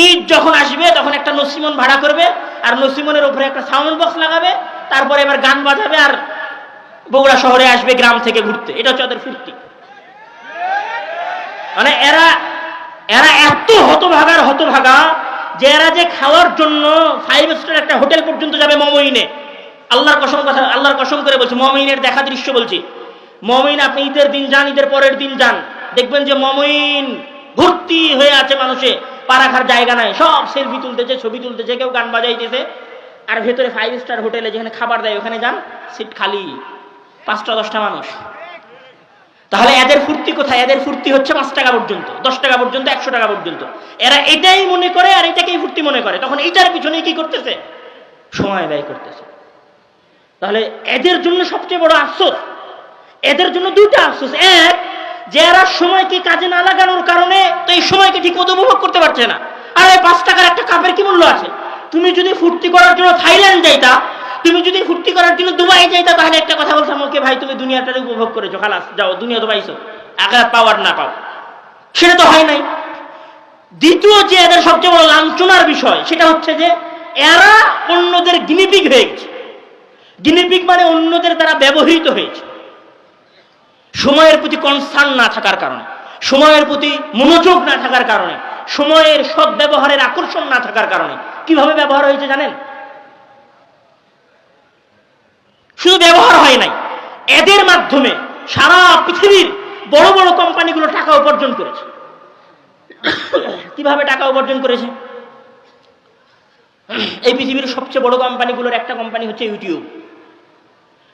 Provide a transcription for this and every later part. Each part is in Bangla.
ঈদ যখন আসবে তখন একটা নসিমন ভাড়া করবে, আর নসিমনের উপরে একটা সাউন্ড বক্স লাগাবে, তারপরে এবার গান বাজাবে, আর বগুড়া শহরে আসবে গ্রাম থেকে ঘুরতে। এটা হচ্ছে ওদের ফুর্তি। মানে এরা এত হতভাগা যে এরা যে খাওয়ার জন্য 5 স্টার একটা হোটেল পর্যন্ত যাবে মমইনে। আল্লাহর কসম করে বলছি, মমইনের দেখা দৃশ্য বলছি। মমইন আপনি ঈদের দিন যান, ঈদের পরের দিন যান, দেখবেন যে মমইন ভর্তি হয়ে আছে মানুষে, পা রাখার জায়গা নাই, সব সেলফি তুলতেছে, ছবি তুলতেছে, কেউ গান বাজাইতেছে। আর ভেতরে 5 স্টার হোটেলে যেখানে খাবার দেয় ওখানে যান, সিট খালি, 5টা-10টা মানুষ। তাহলে এদের ফুর্তি কোথায়? এদের ফুর্তি হচ্ছে 5 টাকা পর্যন্ত, 10 টাকা পর্যন্ত, 100 টাকা পর্যন্ত। এরা এটাই মনে করে আর এটাকেই ফুর্তি মনে করে, তখন এইটার পিছনে কি করতেছে? সময় ব্যয় করতেছে। তাহলে এদের জন্য সবচেয়ে বড় আফসোস, এদের জন্য 2টা আফসোস। এক, যে এরা সময়কে কাজে না লাগানোর কারণে তো এই সময়কে ঠিক মতো উপভোগ করতে পারছে না। আর এই 5 টাকার একটা কাপের কি মূল্য আছে? তুমি যদি ফুর্তি করার জন্য থাইল্যান্ড যাইতা, তুমি যদি ফুর্তি করার জন্য দুবাই যাইতা, তাহলে একটা কথা বলতাম, ওকে ভাই তুমি দুনিয়াটাকে উপভোগ করেছো, খালাস, যাও, দুনিয়া তো পাইছো, আখিরাত পাও আর না পাও। সেটা তো হয় নাই। দ্বিতীয় যে এদের সবচেয়ে বড় লাঞ্ছনার বিষয়, সেটা হচ্ছে যে এরা অন্যদের গিনিপিগ হয়ে গেছে। গিনিপিগ মানে অন্যদের দ্বারা ব্যবহৃত হয়েছে। সময়ের প্রতি কনসার্ন না থাকার কারণে, সময়ের প্রতি মনোযোগ না থাকার কারণে, সময়ের সদ্ব্যবহারের আকর্ষণ না থাকার কারণে কিভাবে ব্যবহার হয়েছে জানেন? শুধু ব্যবহার হয় নাই, এদের মাধ্যমে সারা পৃথিবীর বড় বড় কোম্পানিগুলো টাকা উপার্জন করেছে। কিভাবে টাকা উপার্জন করেছে? এই পৃথিবীর সবচেয়ে বড় কোম্পানিগুলোর একটা কোম্পানি হচ্ছে ইউটিউব।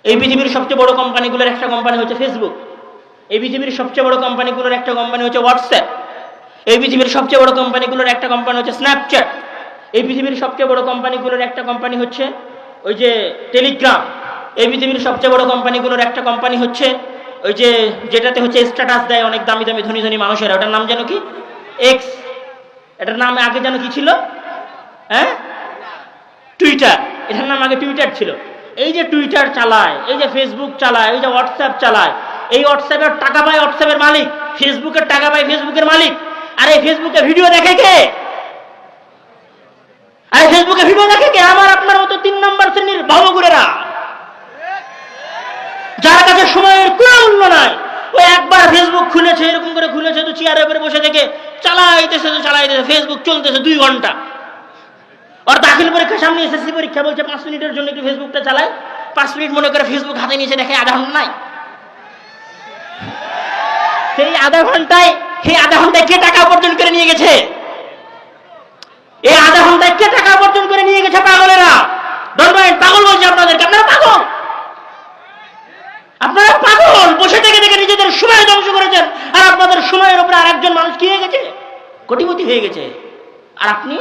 এই পৃথিবীর সবচেয়ে বড় কোম্পানিগুলোর একটা কোম্পানি হচ্ছে ফেসবুক। এই পৃথিবীর সবচেয়ে বড় কোম্পানিগুলোর একটা কোম্পানি হচ্ছে হোয়াটসঅ্যাপ। এই পৃথিবীর সবচেয়ে বড় কোম্পানিগুলোর একটা কোম্পানি হচ্ছে স্ন্যাপচ্যাট। এই পৃথিবীর সবচেয়ে বড় কোম্পানিগুলোর একটা কোম্পানি হচ্ছে ওই যে টেলিগ্রাম। এই পৃথিবীর সবচেয়ে বড় কোম্পানিগুলোর একটা কোম্পানি হচ্ছে ওই যে যেটাতে হচ্ছে স্ট্যাটাস দেয় অনেক দামি দামি ধনী ধনী মানুষেরা, ওটার নাম যেন কি? এক্স। এটার নাম আগে যেন কি ছিল? হ্যাঁ, টুইটার। এটার নাম আগে টুইটার ছিল। এই যে টুইটার চালায়, এই যে ফেসবুক চালায়, এই যে হোয়াটসঅ্যাপ চালায়, এই হোয়াটসঅ্যাপের টাকা পায় হোয়াটসঅ্যাপের মালিক, ফেসবুকের টাকা পায় ফেসবুকের মালিক। আর এই ফেসবুকে ভিডিও দেখে কে? আর ফেসবুকে ভিডিও দেখে কে? আমার আপনার মতো 3 নম্বর শ্রেণীর ভবগুড়েরা, যার কাছে সময়ের কোনো মূল্য নাই। ওই একবার ফেসবুক খুলেছে, এরকম করে খুলেছে, তো চেয়ারের উপরে বসে থেকে চালাইতেছে, ফেসবুক চলতেছে 2 ঘন্টা। আর দাখিল পরীক্ষার সামনে এসএসসি পরীক্ষা, বলছে 5 মিনিটের জন্য একটু ফেসবুকটা চালায়। 5 মিনিট মনে করে ফেসবুক হাতে নিয়েছে, দেখে আধা ঘন্টা নাই। সেই আধা ঘন্টায় কে টাকা উপার্জন করে নিয়ে গেছে? এই আধা ঘন্টায় কে টাকা উপার্জন করে নিয়ে গেছে? পাগলেরা। ধরবেন পাগল বলছে আপনাদেরকে, আপনারা পাগল, আপনারা পাগল। বসে থেকে দেখে নিজেদের সময় ধ্বংস করেছেন, আর আপনাদের সময়ের উপরে আরেকজন মানুষ কি হয়ে গেছে? কোটিপতি হয়ে গেছে। আর আপনি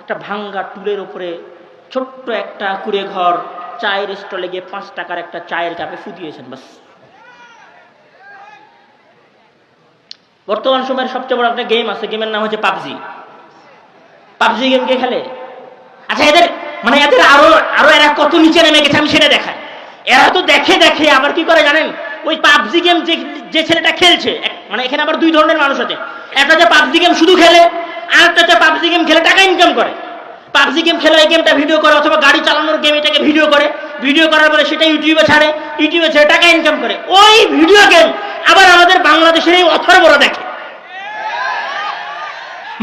একটা ভাঙ্গা টুলের উপরে ছোট্ট একটা কুড়ে ঘর, চায়ের স্টলে গিয়ে 5 টাকার একটা চায়ের কাপে ফু দিয়েছেন, বাস। বর্তমান সময়ের সবচেয়ে বড় একটা গেম আছে, গেমের নাম হচ্ছে পাবজি। পাবজি গেম কে খেলে? আচ্ছা, এদের আরো এরা কত নিচে নেমে গেছে আমি সেটা দেখাই। এরা তো দেখে আবার কি করে জানেন? ওই পাবজি গেম যে ছেলেটা খেলছে, মানে এখানে আবার 2 ধরনের মানুষ আছে। একটা যে পাবজি গেম শুধু খেলে, আর একটা হচ্ছে পাবজি গেম খেলে টাকা ইনকাম করে। পাবজি গেম খেলে এই গেমটা ভিডিও করে, অথবা গাড়ি চালানোর গেম এটাকে ভিডিও করে, ভিডিও করার পরে সেটা ইউটিউবে ছাড়ে, ইউটিউবে ছেড়ে টাকা ইনকাম করে। ওই ভিডিও গেম আবার আমাদের বাংলাদেশের এই অথর্বরা দেখে।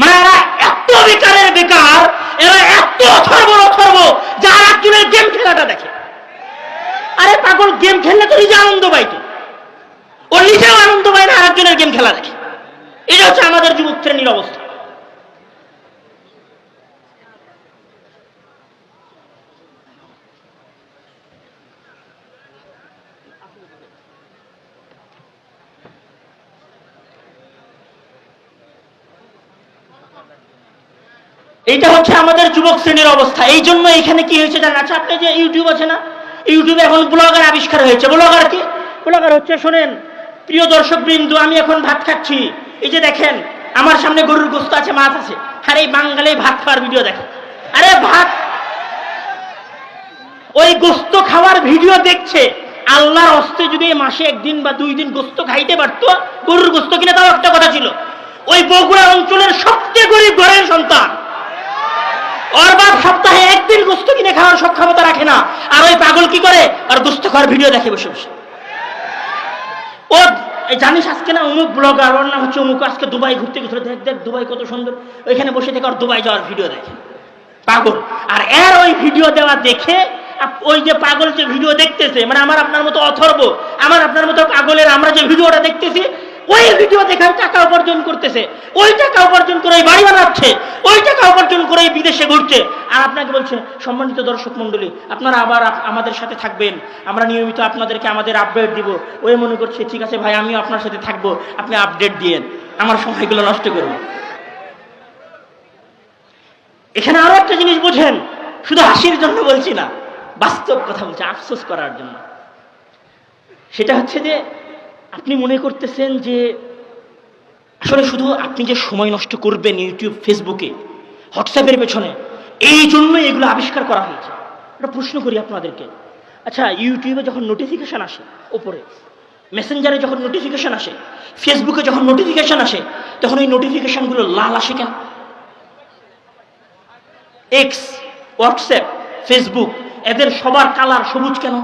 মানে এরা এত বেকারের বেকার, এরা এত অথর্ব যার একজনের গেম খেলাটা দেখে। আরে পাগল, গেম খেললে তো নিজে আনন্দ পাইতো, ও নিজেও আনন্দ পায় না, আরেকজনের গেম খেলা দেখে। এটা হচ্ছে আমাদের যুবক শ্রেণীর অবস্থা। এইটা হচ্ছে আমাদের যুবক শ্রেণীর অবস্থা। এই জন্য এখানে কি হয়েছে জানেন? আচ্ছা, আপনি যে ইউটিউব আছে না, ইউটিউবে এখন ব্লগার আবিষ্কার হয়েছে। ব্লগার কি? ব্লগার হচ্ছে, শোনেন প্রিয় দর্শক বৃন্দ, আমি এখন ভাত খাচ্ছি, এই যে দেখেন আমার সামনে গরুর গোস্ত আছে, মাছ আছে, আর এই বাঙালি ভাত খাওয়ার ভিডিও দেখে। আরে ভাত, ওই গোস্ত খাওয়ার ভিডিও দেখছে। আল্লাহর হস্তে যদি মাসে 1 দিন বা 2 দিন গোস্ত খাইতে পারতো, গরুর গোস্ত কিনে, তাও একটা কথা ছিল। ওই বগুড়া অঞ্চলের সবচেয়ে গরিব ঘরের সন্তান, ওর বাপ সপ্তাহে একদিন গোস্ত কিনে খাওয়ার সক্ষমতা রাখে না, আর ওই পাগল কি করে, আর গোস্ত খাওয়ার ভিডিও দেখে বসে বসে। ও জানিস আজকে না অমুক ব্লগার, ওর নাম হচ্ছে অমুক, আজকে দুবাই ঘুরতে গেছিল, দেখ দেখ দুবাই কত সুন্দর, ওইখানে বসে থেকে আর দুবাই যাওয়ার ভিডিও দেখে পাগল। আর এর ওই ভিডিও দেওয়া দেখে ওই যে পাগল যে ভিডিও দেখতেছে, মানে আমার আপনার মতো অথর্ব, আমার আপনার মতো পাগলের আমরা যে ভিডিওটা দেখতেছি, ওই ভিডিও দেখার টাকা উপার্জন করতেছে, ওই টাকা উপার্জন করে বাড়ি বানাচ্ছে, ওই টাকা উপার্জন করে বিদেশে ঘুরছে। আর আপনাকে বলছে, সম্মানিত দর্শক মন্ডলী, আপনারা আবার আমাদের সাথে থাকবেন, আমরা নিয়মিত আপনাদেরকে আমাদের আপডেট দিব। ওই মনে করছে ঠিক আছে ভাই, আমিও আপনার সাথে থাকবো, আপনি আপডেট দিয়েন, আমার সময়গুলো নষ্ট করব। এখানে আরো একটা জিনিস বোঝেন, শুধু হাসির জন্য বলছি না, বাস্তব কথা বলছি, আফসোস করার জন্য। সেটা হচ্ছে যে আপনি মনে করতেছেন যে আসলে শুধু আপনি যে সময় নষ্ট করবেন ইউটিউব, ফেসবুকে, হোয়াটসঅ্যাপের পেছনে, এই জন্যই এগুলো আবিষ্কার করা হয়েছে। একটা প্রশ্ন করি আপনাদেরকে, আচ্ছা ইউটিউবে যখন নোটিফিকেশন আসে ওপরে, মেসেঞ্জারে যখন নোটিফিকেশন আসে, ফেসবুকে যখন নোটিফিকেশন আসে, তখন ওই নোটিফিকেশনগুলো লাল আসে কেন? এক্স, হোয়াটসঅ্যাপ, ফেসবুক, এদের সবার কালার সবুজ কেন?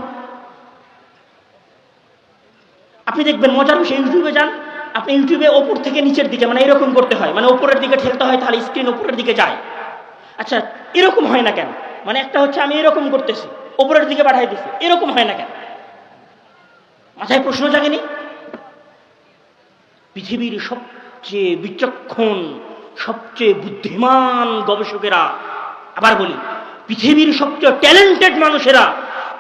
আপনি দেখবেন মজার বিষয়, ইউটিউবে যান, আপনি ইউটিউবে ওপর থেকে নিচের দিকে, মানে এরকম করতে হয়, মানে ওপরের দিকে ঠেলতে হয়, তাহলে স্ক্রিন ওপরের দিকে যায়। আচ্ছা এরকম হয় না কেন? মানে একটা হচ্ছে আমি এরকম করতেছি, ওপরের দিকে পাঠাই দিচ্ছি, এরকম হয় না কেন? মাথায় প্রশ্ন জাগেনি? পৃথিবীর সবচেয়ে বিচক্ষণ, সবচেয়ে বুদ্ধিমান গবেষকেরা, আবার বলি পৃথিবীর সবচেয়ে ট্যালেন্টেড মানুষেরা,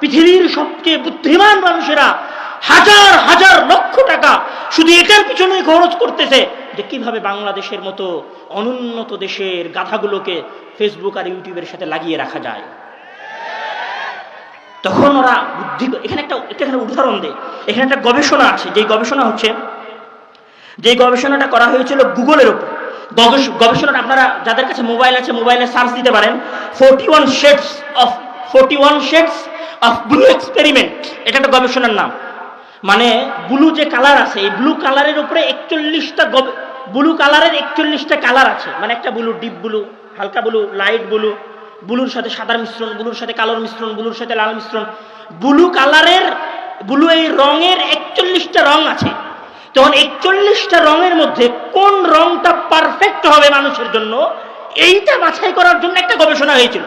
পৃথিবীর সবচেয়ে বুদ্ধিমান মানুষেরা হাজার হাজার লক্ষ টাকা শুধু এটার পিছনে খরচ করতেছে যে কিভাবে বাংলাদেশের মতো অনুন্নত দেশের গাধাগুলোকে ফেসবুক আর ইউটিউবের সাথে লাগিয়ে রাখা যায়। তখন ওরা বুদ্ধি, এখানে একটা উদাহরণ দেয়, এখানে একটা গবেষণা আছে, যেই গবেষণা হচ্ছে, যে গবেষণাটা করা হয়েছিল গুগলের উপর। গবেষণাটা আপনারা যাদের কাছে মোবাইল আছে, মোবাইলে সার্চ দিতে পারেন, 41 shades of blue experiment, এটা একটা গবেষণার নাম। মানে ব্লু যে কালার আছে, এই ব্লু কালারের উপরে 41টা ব্লু কালারের 41টা কালার আছে, মানে একটা ব্লু, ডিপ ব্লু, হালকা ব্লু, লাইট ব্লু, ব্লুর সাথে সাদার মিশ্রণ, ব্লুর সাথে কালোর মিশ্রণ, ব্লুর সাথে লাল মিশ্রণ, ব্লু কালারের, ব্লু এই রঙের 41টা রং আছে। তখন 41টা রঙের মধ্যে কোন রংটা পারফেক্ট হবে মানুষের জন্য, এইটা বাছাই করার জন্য একটা গবেষণা হয়েছিল।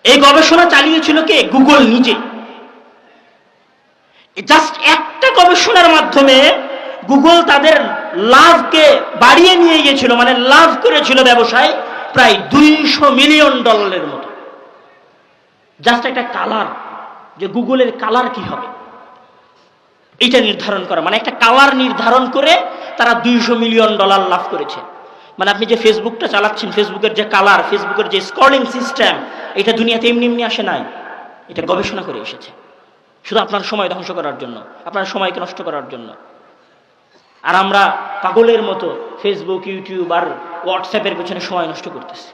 এই গবেষণা চালিয়েছিল কে? গুগল নিজে। জাস্ট একটা গবেষণার মাধ্যমে গুগল তাদের লাভকে বাড়িয়ে নিয়ে গিয়েছিল, মানে লাভ করেছিল ব্যবসায় প্রায় $200 মিলিয়ন মতো। জাস্ট একটা কালার, যে গুগলের কালার কি হবে এটা নির্ধারণ করা, মানে একটা কালার নির্ধারণ করে তারা $200 মিলিয়ন লাভ করেছে। মানে আপনি যে ফেসবুকটা চালাচ্ছেন, ফেসবুকের যে কালার, ফেসবুকের যে স্ক্রলিং সিস্টেম, এটা দুনিয়াতে এমনি এমনি আসে নাই, এটা গবেষণা করে এসেছে, শুধু আপনার সময় ধ্বংস করার জন্য, আপনার সময়কে নষ্ট করার জন্য। আর আমরা পাগলের মতো ফেসবুক, ইউটিউব আর হোয়াটসঅ্যাপের পেছনে সময় নষ্ট করতেছি।